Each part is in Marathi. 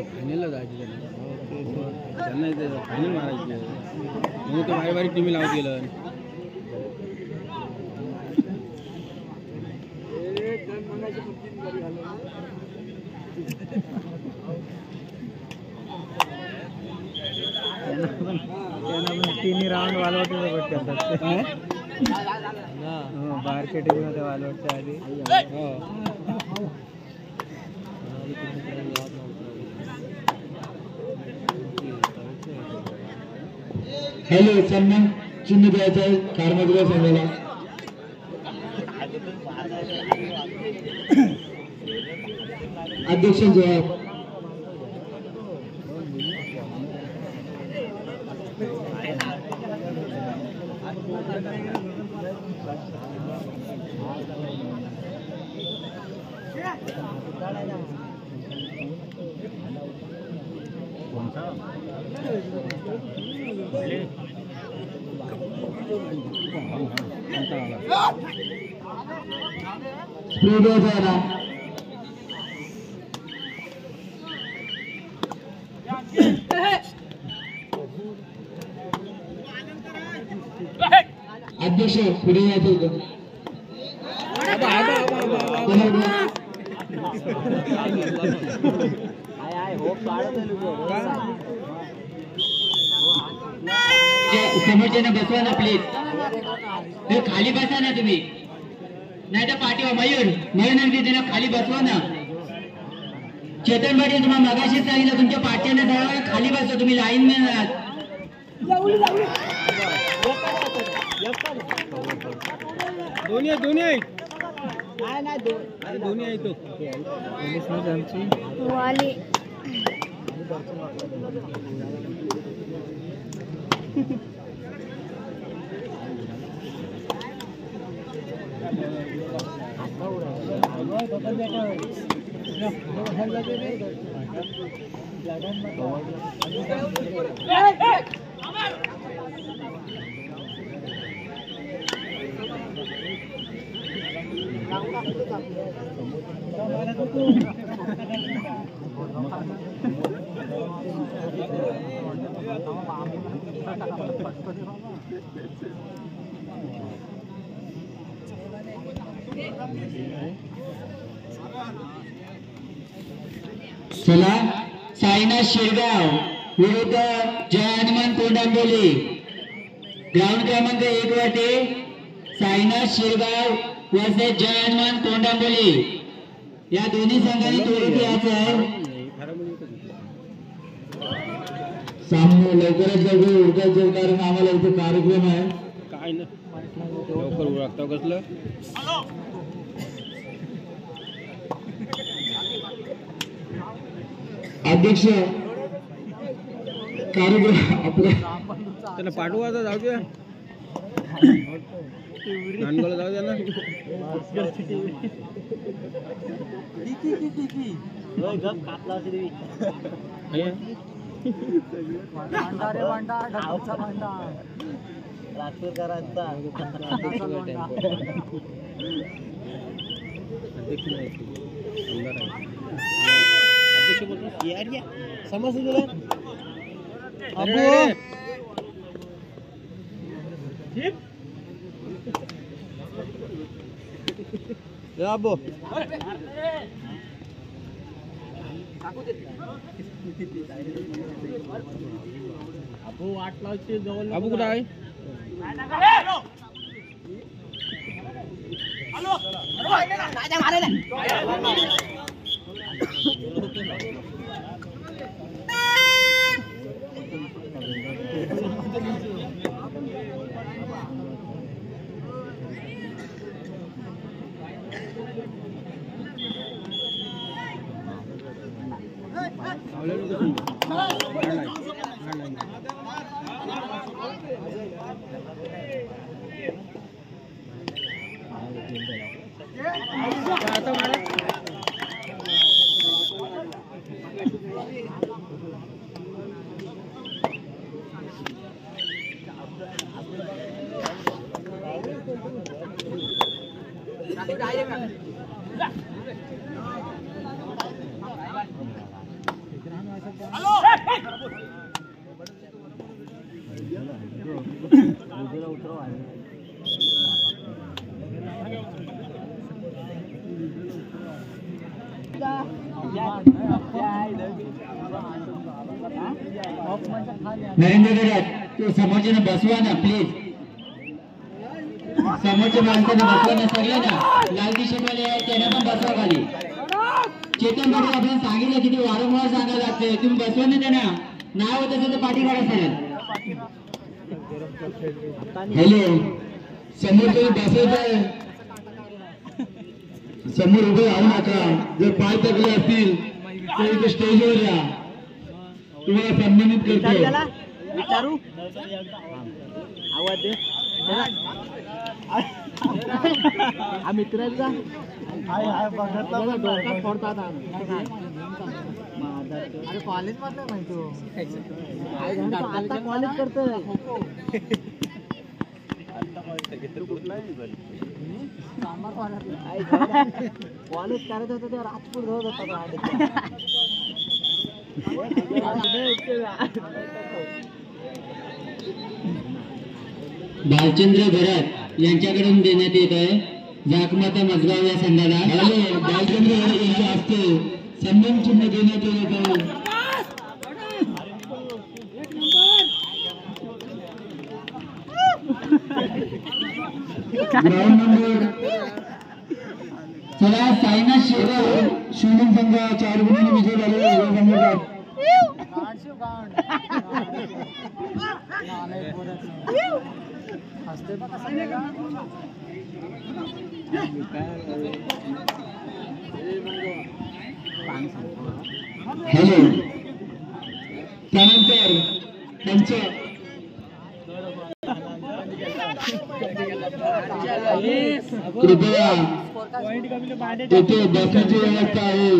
फायनलला जायचे त्यांना फायनल मारायची म्हणून ते बारीक बारीक टीमी लावत गेलं. तिन्ही राऊंड वालवटचं करतात बाहेरच्या टीममध्ये वालवटच्या आधी. हॅलो सन्मान चिन्ह द्यायचं आहे कारमधल्या संघाला. अध्यक्ष जवाब. अध्यक्ष पुढे यायचं होतं. समोरच्याने बसवा ना प्लीज. खाली बसा ना तुम्ही, नाही तर पाठीवा. मयूर अगदी खाली बसवा ना. चेतन पाटील तुम्हाला मगाशीच सांगितलं तुमच्या पाठ्याने धरावा, खाली बसवा तुम्ही. लाईन मॅन आहात. दोन्ही आहेत दोन्ही आहेत तो वाली चला साईनाथ शिरगाव विरुद्ध जय हनुमान कोंडांबोली. ग्राउंड क्रमांक 1 वरती साईनाथ शिरगाव वर्सेस जय हनुमान कोंडांबोली. या दोन्ही संघांनी तोडून घ्यायचं आहे. सामना लवकरच लवकर उरकायचं जाईल, कारण आम्हाला इथे कार्यक्रम आहे. काय ना लवकर उरकता कसलं. अध्यक्ष कार्यक्रम आपला त्याला पाठवा जाऊ द्या, नांदगावला जाऊ द्या ना. समज अबो अबू कुठं आहे. नरेंद्र गडात तो समोरच्यानं बसवा ना प्लीज. समोरच्या माणसानं बसवा ना, सगळे ना लाल टी शर्ट वाले आहेत त्यांना पण बसवा खाली. चेतन पाटील आपण सांगितलं किती वारंवार सांगायला लागते, तुम्ही बसवा ना त्यांना. नाव होत असेल तर पाठी काढा सगळ्यात. हॅलो, समोर तुम्ही बसायचं आहे, समोर उभे राहू नका. जर पाय थकले असतील तर इथे स्टेजवर या, तुम्हाला सन्मानित करतो. विचारू आवाज दे हा मित्राचा डोक्यात फोडतात. अरे कॉलेज मधलं माहिती आता कॉलेज करतोय. कॉलेज करत होतं तेव्हा राजपूर होत होता. भालचंद्र घरात यांच्याकडून देण्यात येत आहे झाकमाता मजगाव या संघाला. भालचंद्र घरात यांच्या हस्ते सन्मान चिन्ह देण्यात येत आहे. ग्राउंड नंबर चला साईनाथ शेगाव शिवलिंग संघ 4 गुणांनी विजय झालेला आहे. हॅलो, त्यानंतर त्यांचं कृपया तेथे बसण्याची व्यवस्था आहे,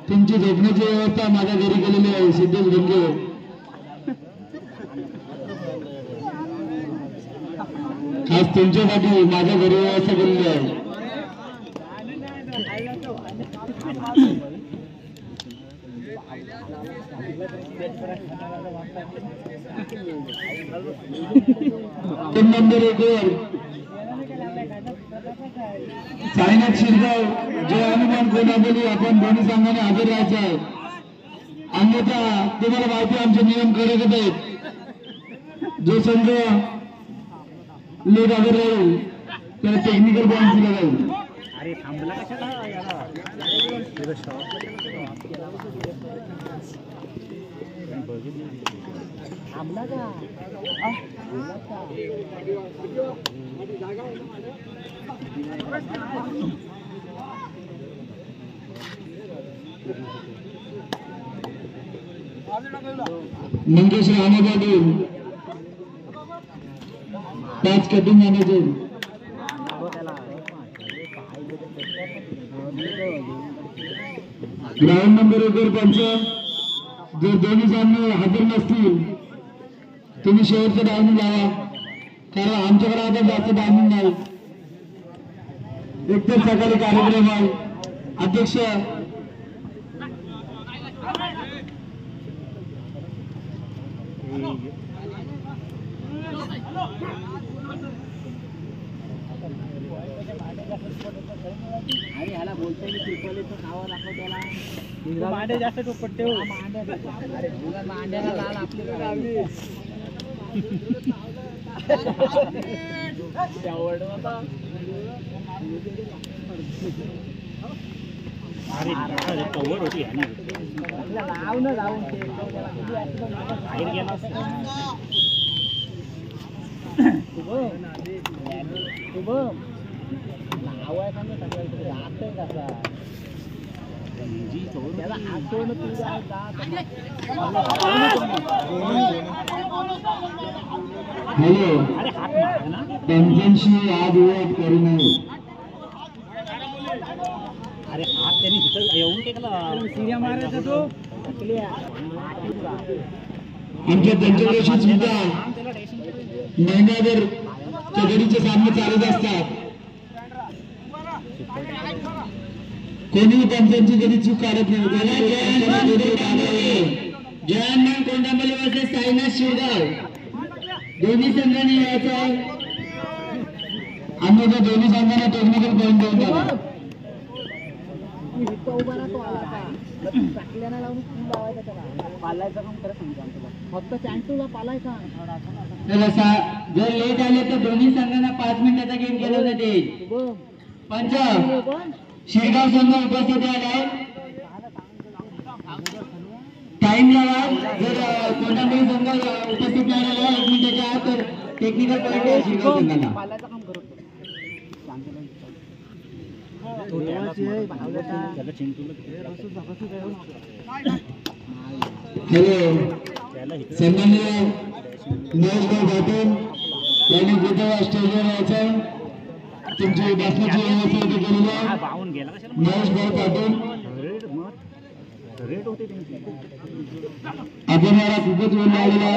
तुमची झोपण्याची व्यवस्था माझ्या घरी केलेली आहे. सिद्धेश गंगे खास तुमच्यासाठी माझ्या घरी व्यवस्था केलेली आहे. नंबर 1 वर साईनाथ शिरगाव जय हनुमान कोणाबोली आपण दोन्ही संघाने हजर राहायचं आहे. अन्यथा तुम्हाला माहिती आमचे नियम कडक आहेत. जो संघ लेट हजर राहील त्याला टेक्निकल पॉईंट दिला जाईल. अरे थांबला कशाला थांबला का मंगेश राणे पाटील 5 कटिंग आणायचे. ग्राउंड नंबर 1 वर पंच जर दोन्ही सामने हजर नसतील तुम्ही शेवटचं टायमिंग लावा, कारण आमच्याकडे आता जास्त टायमिंग नाही. एकतर सकाळी कार्यक्रम आहे. अध्यक्ष आणि ह्याला बोलतोय मी त्रिपलीचं नाव दाखव त्याला. मांडे जास्त टोपट्टे हो. मांड्याला लाल आपली अरे कवर होती नाव न जाऊन बाहेर गेला शुभम नाव आहे का सगळ्यांकडे राहतोय कसा त्याला आठवण तुझा हॅलो त्यांच्याशी वादविवाद करू नये. अरे हात त्यांनी तिथं येऊन टेकला सिरिया मारायचा तो. आमच्या त्यांच्याकडे सुद्धा महिन्याभर कबड्डीचे सामने चालत असतात. कोणी पंचांची कधी चूक काढत नाही. जयंत कोंडांबली वर्सेस साईनाथ शिरगाव दोन्ही संघांनी यायचं आहे. आम्ही दोन्ही संघांना टेक्निकल पॉईंट देऊन टाका. फक्त चॅन्टूला पालायचा. जर लेट आले तर दोन्ही संघांना 5 मिनिटाचा गेम खेळवण्यात येईल. पंच शिरगाव संघ उपस्थित आहे. टाइम लावा. जर कोणताही संघ उपस्थित नाही राहिला 1 मिनिटाच्या आत तर टेक्निकल पॉईंट आहे शिरगाव संघाला. हॅलो सन्माननीय महेशभाई पाटील यांनी कुठे स्टेजवर यायचं तुमची बसण्याची व्यवस्था इथे केलेली आहे. महेशभाई पाटील आपण मला खूपच वेळ लागलेला आहे.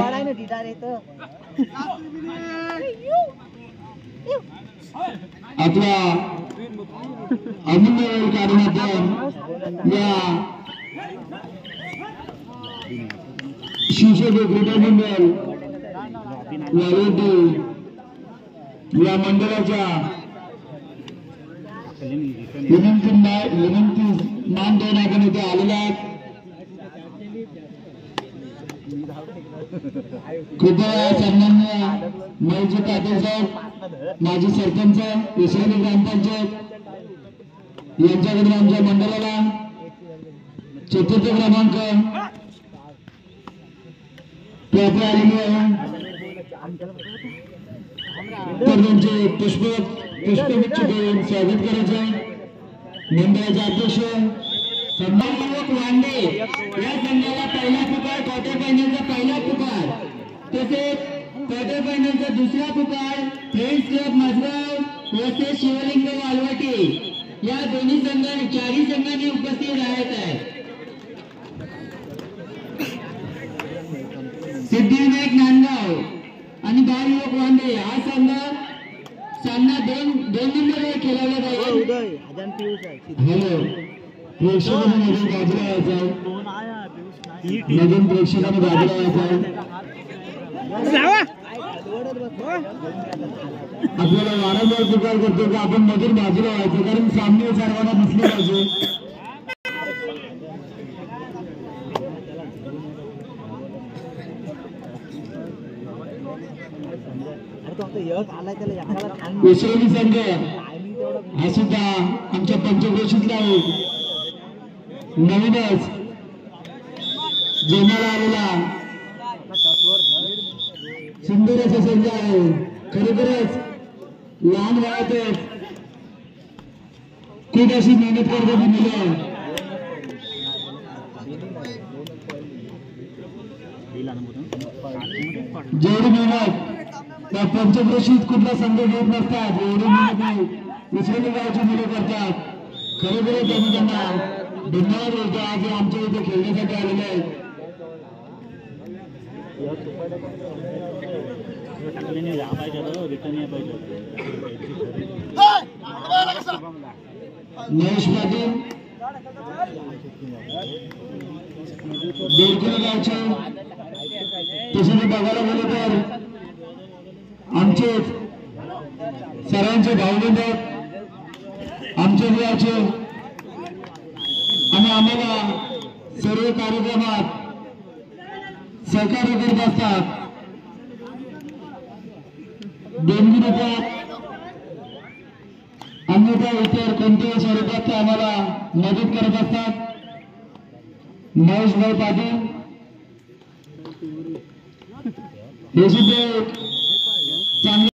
आपला अमूल्य वेळ काढून या शिवसेना क्रीडा मंडळ या मंडळाच्या विनंती मान देऊन आपण इथे आलेला आहेत. कृपया सन्माननीय महेशजी पाटील साहेब माजी सरपंच विसरणी ग्रामपंचायत यांच्याकडून आमच्या मंडळाला 4th क्रमांक ट्रॉफी आलेली आहे. तर त्यांचे पुष्पगुच्छ देऊन स्वागत करायचे आहे. मंडळाचे अध्यक्ष सन्मानपूर्वक वांडे या संघाला पहिला पुकार, क्वार्टर फायनलचा पहिला पुकार, तसेच क्वार्टर फायनलचा दुसरा पुकार फ्रेंड्स क्लब मसगाव वर्सेस शिवलिंग वालवटी या दोन्ही संघांनी 4 संघांनी उपस्थित राहत आहेत. सिद्धिविनायक नांदगाव आणि बालयुवक वांडे हा संघ सामना 2 नंबरवर खेळवला जाईल. हॅलो प्रेक्षकांनी नवीन बाजूला यायचा आहे. नवीन प्रेक्षकांनी बाजूला यायचा आहे. आपल्याला वारंवार पुकार करतो की आपण मधून बाजूला व्हायचं कारण सामने सर्वांना दिसले पाहिजे. विश्रमी संघ हा सुद्धा आमच्या पंचक्रोशीतला नवीनच जन्माला आलेला सुंदर असा संघ आहे. खरोखरच लहान वयातच खूप अशी मेहनत करतात मुलं. जेवढी मेहनत त्या पंचक्रोशीत कुठला संघ घेत नसतात एवढी मेहनत विसरणी गावची मुलं करतात. खरोखरच आम्ही त्यांना धन्यवाद बोलतो. आज आमच्या इथे खेळण्यासाठी आलेले आहेत. महेश पाटील बेरकुले गावचे तसे बघायला गेले तर आमचेच सर्वांचे भाऊबंद आमचे गावचे आणि आम्हाला सर्व कार्यक्रमात सहकार्य करत असतात. देणगी देतात अन्यथा इतर कोणत्याही स्वरूपात ते आम्हाला मदत करत असतात. महेशभाई पाटील हे सुद्धा चांगले